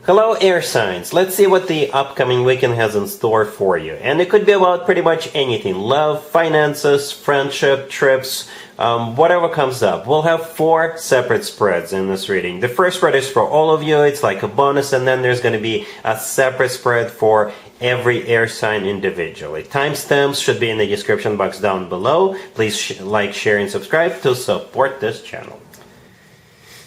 Hello, air signs. Let's see what the upcoming weekend has in store for you. And it could be about pretty much anything. Love, finances, friendship, trips, whatever comes up. We'll have 4 separate spreads in this reading. The first spread is for all of you. It's like a bonus, and then there's going to be a separate spread for every air sign individually. Timestamps should be in the description box down below. Please like, share, and subscribe to support this channel.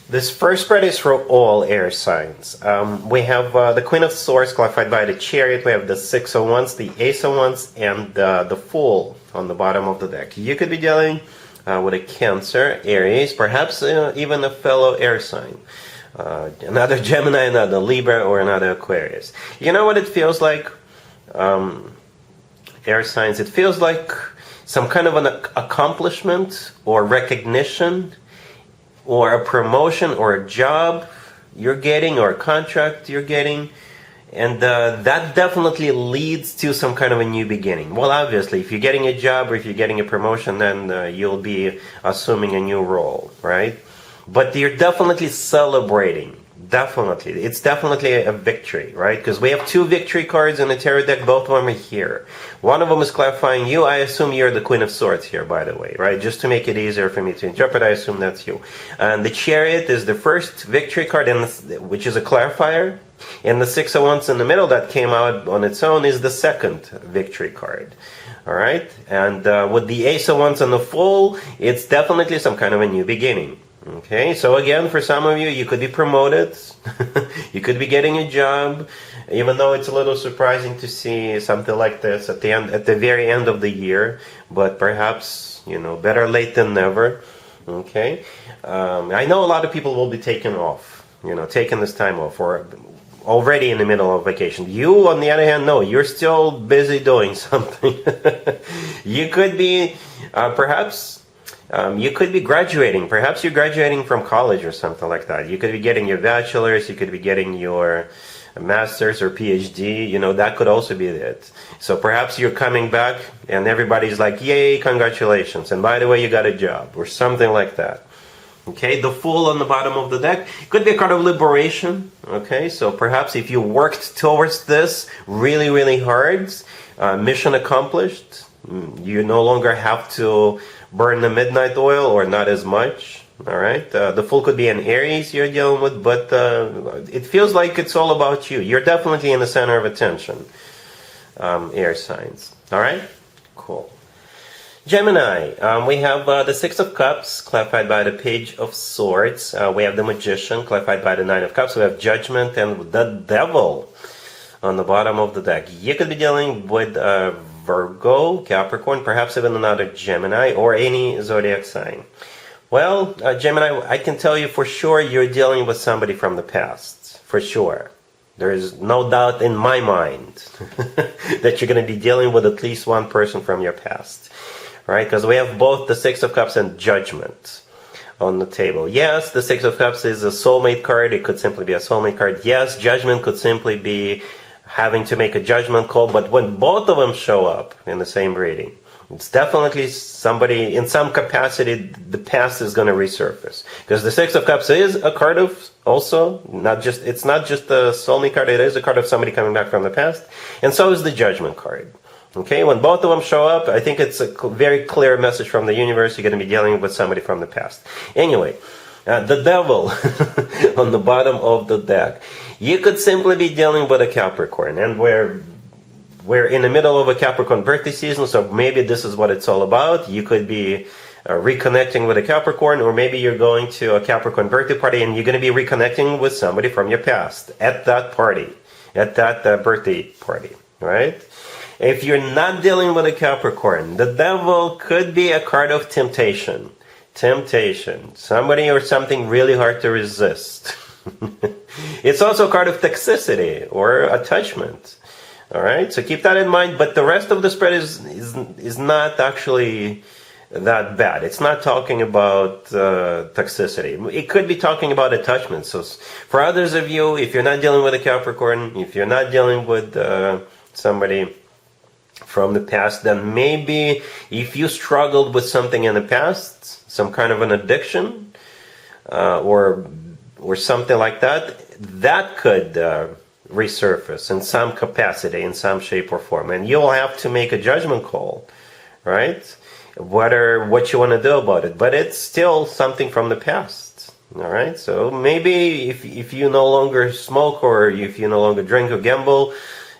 This first spread is for all air signs. We have the Queen of Swords clarified by the Chariot. We have the Six of Wands, the Ace of Wands, and the Fool on the bottom of the deck. You could be dealing with a Cancer, Aries, perhaps even a fellow air sign. Another Gemini, another Libra, or another Aquarius. You know what it feels like? Air signs, it feels like some kind of an accomplishment or recognition, or a promotion or a job you're getting, or a contract you're getting, and that definitely leads to some kind of a new beginning. Well, obviously, if you're getting a job or if you're getting a promotion, then you'll be assuming a new role, right? But you're definitely celebrating. Definitely. It's definitely a victory, right? Because we have 2 victory cards in the tarot deck. Both of them are here. One of them is clarifying you. I assume you're the Queen of Swords here, by the way, right? Just to make it easier for me to interpret, I assume that's you. And the Chariot is the first victory card, which is a clarifier. And the Six of Wands in the middle that came out on its own is the second victory card. All right? And with the Ace of Wands and the Fool, it's definitely some kind of a new beginning. Okay, so again, for some of you, you could be promoted, you could be getting a job, even though it's a little surprising to see something like this at the very end of the year, but perhaps, you know, better late than never. Okay, I know a lot of people will be taking off, you know, taking this time off, or already in the middle of vacation. You, on the other hand, no, you're still busy doing something. You could be, perhaps. You could be graduating. Perhaps you're graduating from college or something like that. You could be getting your bachelor's, you could be getting your master's or PhD. You know, that could also be it. So perhaps you're coming back and everybody's like, yay, congratulations. And by the way, you got a job or something like that. Okay, the Fool on the bottom of the deck could be a card of liberation. Okay, so perhaps if you worked towards this really, really hard, mission accomplished, you no longer have to burn the midnight oil, or not as much. All right, the Fool could be an Aries you're dealing with, but it feels like it's all about you. You're definitely in the center of attention, air signs. All right, cool. Gemini, we have the Six of Cups clarified by the Page of Swords. We have the Magician clarified by the Nine of Cups. We have Judgment and the Devil on the bottom of the deck. You could be dealing with Virgo, Capricorn, perhaps even another Gemini, or any zodiac sign. Well, Gemini, I can tell you for sure you're dealing with somebody from the past. For sure. There is no doubt in my mind that you're going to be dealing with at least one person from your past. Right? Because we have both the Six of Cups and Judgment on the table. Yes, the Six of Cups is a soulmate card. It could simply be a soulmate card. Yes, Judgment could simply be having to make a judgment call, but when both of them show up in the same reading, it's definitely somebody, in some capacity, the past is going to resurface. Because the Six of Cups is a card of, also, it's not just a soulmate card, it is a card of somebody coming back from the past, and so is the Judgment card. Okay, when both of them show up, I think it's a very clear message from the universe, you're going to be dealing with somebody from the past. Anyway, the Devil on the bottom of the deck. You could simply be dealing with a Capricorn, and we're in the middle of a Capricorn birthday season, so maybe this is what it's all about. You could be reconnecting with a Capricorn, or maybe you're going to a Capricorn birthday party and you're going to be reconnecting with somebody from your past at that party, at that birthday party, right? If you're not dealing with a Capricorn, the Devil could be a card of temptation. Temptation. Somebody or something really hard to resist. It's also a card of toxicity or attachment. All right, so keep that in mind. But the rest of the spread is not actually that bad. It's not talking about toxicity. It could be talking about attachment. So for others of you, if you're not dealing with a Capricorn, if you're not dealing with somebody from the past, then maybe if you struggled with something in the past, some kind of an addiction, or or something like that, that could resurface in some capacity, in some shape or form. And you'll have to make a judgment call, right? What you want to do about it. But it's still something from the past, all right? So maybe if you no longer smoke, or if you no longer drink or gamble,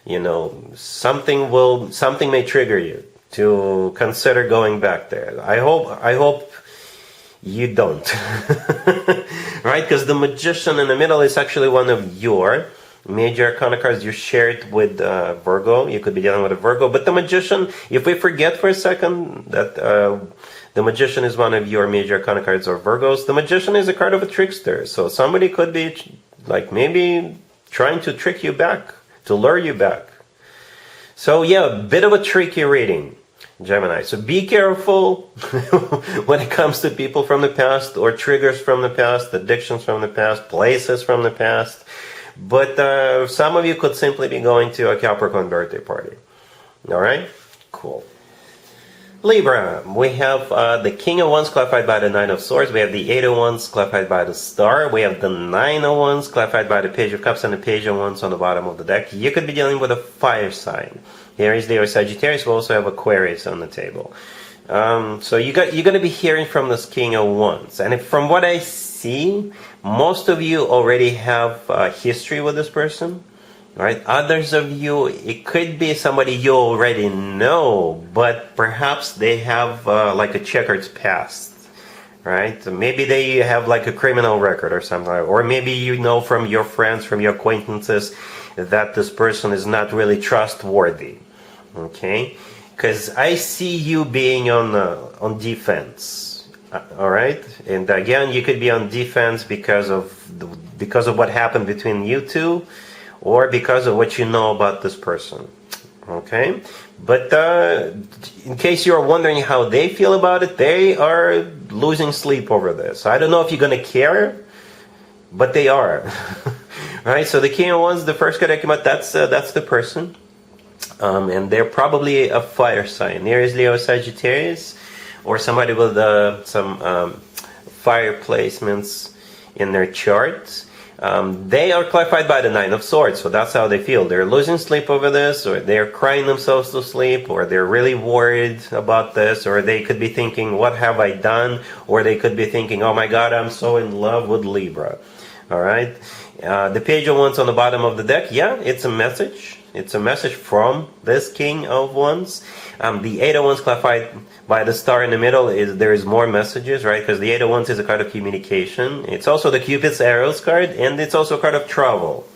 you know, something may trigger you to consider going back there. I hope you don't, right? Because the Magician in the middle is actually one of your major arcana cards. You share it with Virgo. You could be dealing with a Virgo. But the Magician, if we forget for a second that the Magician is one of your major arcana cards or Virgos, the Magician is a card of a trickster. So somebody could be like maybe trying to trick you back, to lure you back. So yeah, a bit of a tricky reading, Gemini. So be careful when it comes to people from the past, or triggers from the past, addictions from the past, places from the past. But some of you could simply be going to a Capricorn birthday party. All right? Cool. Libra, we have the King of Wands clarified by the Nine of Swords. We have the Eight of Wands clarified by the Star. We have the Nine of Wands clarified by the Page of Cups and the Page of Wands on the bottom of the deck. You could be dealing with a fire sign. Aries, Leo, Sagittarius. We also have Aquarius on the table. So you're going to be hearing from this King of Wands. And from what I see, most of you already have history with this person, right? Others of you, it could be somebody you already know, but perhaps they have like a checkered past, right? Maybe they have like a criminal record or something, or maybe you know from your friends, from your acquaintances, that this person is not really trustworthy, okay? Because I see you being on defense. All right, and again, you could be on defense because of what happened between you two, or because of what you know about this person. Okay, but in case you're wondering how they feel about it, they are losing sleep over this. I don't know if you're gonna care, but they are. Right. So the King of Wands, the first card I came out, that's the person, and they're probably a fire sign. Aries, Leo, Sagittarius, or somebody with some fire placements in their charts. They are clarified by the Nine of Swords, so that's how they feel. They're losing sleep over this, or they're crying themselves to sleep, or they're really worried about this, or they could be thinking, what have I done? Or they could be thinking, oh my God, I'm so in love with Libra. All right. The Page of Wands on the bottom of the deck, yeah, it's a message. It's a message from this King of Wands. The Eight of Wands clarified by the Star in the middle there is more messages, right? Because the Eight of Wands is a card of communication. It's also the Cupid's arrows card, and it's also a card of travel.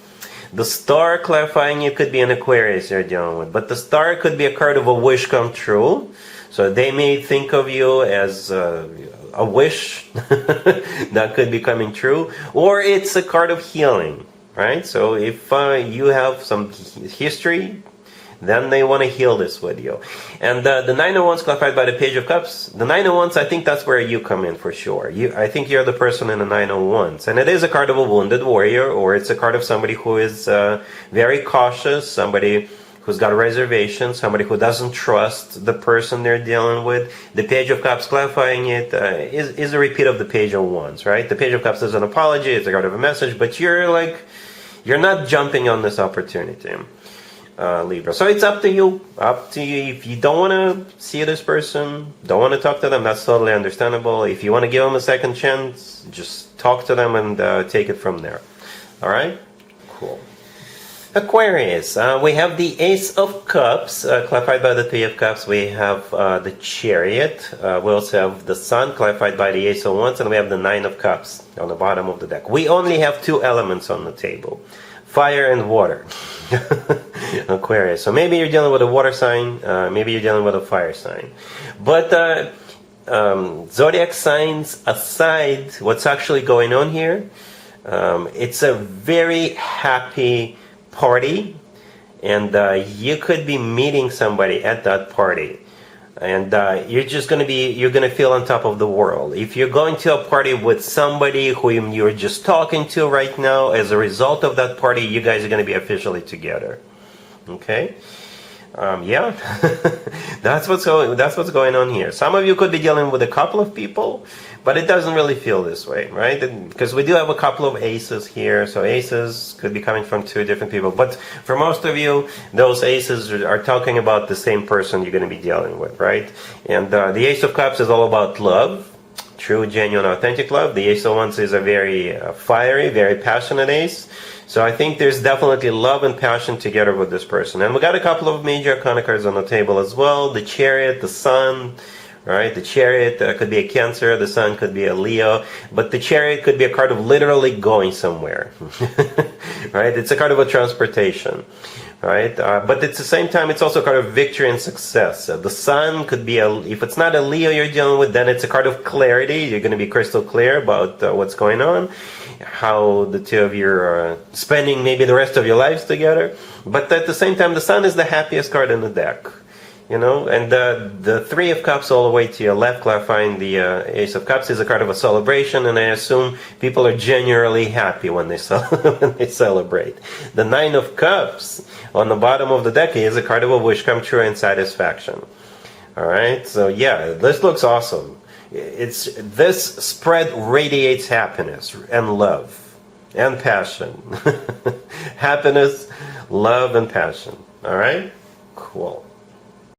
The Star clarifying it could be an Aquarius you're dealing with, but the Star could be a card of a wish come true. So they may think of you as a wish that could be coming true, or it's a card of healing, right? So if you have some history, then they want to heal this with you. And the Nine of Wands clarified by the Page of Cups. The Nine of Wands, I think that's where you come in for sure. I think you're the person in the Nine of Wands. And it is a card of a wounded warrior, or it's a card of somebody who is very cautious, somebody who's got a reservation, somebody who doesn't trust the person they're dealing with. The Page of Cups clarifying it is a repeat of the Page of Wands, right? The Page of Cups is an apology, it's a card of a message, but you're not jumping on this opportunity. Libra. So it's up to you. Up to you. If you don't want to see this person, don't want to talk to them, that's totally understandable. If you want to give them a second chance, just talk to them and take it from there. All right? Cool. Aquarius. We have the Ace of Cups, clarified by the Three of Cups. We have the Chariot. We also have the Sun, clarified by the Ace of Wands. And we have the Nine of Cups on the bottom of the deck. We only have two elements on the table. Fire and water. Aquarius. So maybe you're dealing with a water sign, maybe you're dealing with a fire sign. But zodiac signs aside, what's actually going on here, it's a very happy party, and you could be meeting somebody at that party. And you're going to feel on top of the world. If you're going to a party with somebody whom you're just talking to right now, as a result of that party, you guys are going to be officially together. Okay? Yeah, that's what's going on here. Some of you could be dealing with a couple of people, but it doesn't really feel this way, right? Because we do have a couple of aces here, so aces could be coming from two different people. But for most of you, those aces are talking about the same person you're going to be dealing with, right? And the Ace of Cups is all about love, true, genuine, authentic love. The Ace of Wands is a very fiery, very passionate ace. So I think there's definitely love and passion together with this person. And we got a couple of major arcana cards on the table as well. The Chariot, the Sun, right? The Chariot could be a Cancer, the Sun could be a Leo, but the Chariot could be a card of literally going somewhere, right? It's a card of a transportation, right? But at the same time, it's also a card of victory and success. The Sun could be if it's not a Leo you're dealing with, then it's a card of clarity. You're going to be crystal clear about what's going on, how the two of you are spending maybe the rest of your lives together. But at the same time, the Sun is the happiest card in the deck. You know, and the Three of Cups all the way to your left, clarifying the Ace of Cups, is a card of a celebration, and I assume people are genuinely happy when they when they celebrate. The Nine of Cups on the bottom of the deck is a card of a wish come true and satisfaction. All right, so yeah, this looks awesome. This spread radiates happiness and love and passion. Happiness, love, and passion. All right, cool.